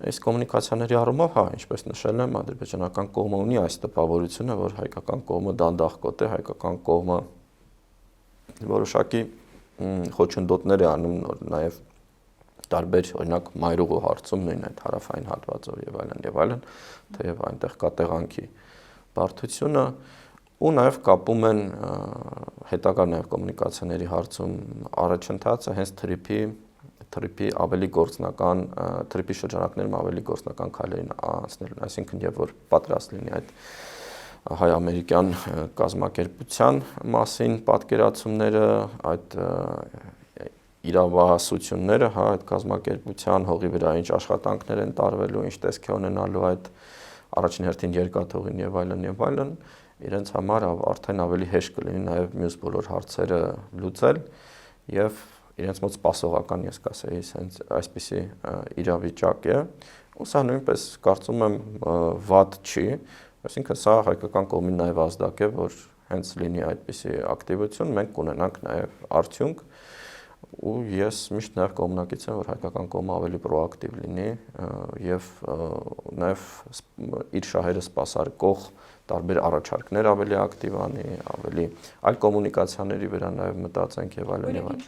Այս կոմունիկացիաների առումով, հա, ինչպես նշել եմ, ադրբեջանական կողմը ունի այս տպավորությունը, որ հայկական կողմը դանդաղկոտ է, հայկական կողմը որոշակի խոչընդոտներ է անում նաև տարբեր, օրինակ, մայրուղու հարցում, նույն այդ հարավային հատվածով եւ այլն, թեև այնտեղ կա տեղանքի բարդությունը, ու նաև կապում են հետագա նաև կոմունիկացիաների հարցում առաջընթացը հենց թրիփի ավելի գործնական, թրիփի շրջանակներում ավելի գործնական քայլերին անցնելուն, այսինքն եւ որ պատրաստ լինի այդ հայ-ամերիկյան կազմակերպության մասին պատկերացումները, այդ իրավահասությունները, հա, այդ կազմակերպության հողի վրա ինչ աշխատանքներ են տարվելու, ինչ տեսք է ունենալու այդ առաջին հերթին երկաթողին եւ այլն, իրենց համար արդեն ավելի հեշտ կլինի նաեւ մյուս բոլոր հարցերը լուծել եւ իրենց մոտ սպասողական, ես կասեի, հենց այսպիսի իրավիճակ է, ու սա նույնպես կարծում եմ վատ չի, այսինքն սա հայկական կողմին նաև ազդակ է, որ հենց լինի այդպիսի ակտիվություն, մենք կունենանք նաև արդյունք, ու ես միշտ նաև կողմնակից եմ, որ հայկական կողմը ավելի պրոակտիվ լինի եւ նաև իր շահերը սպասարկող տարբեր առաջարկներ ավելի ակտիվ անի, ավելի այլ կոմունիկացիաների վրա նաև մտածենք եւ այլն։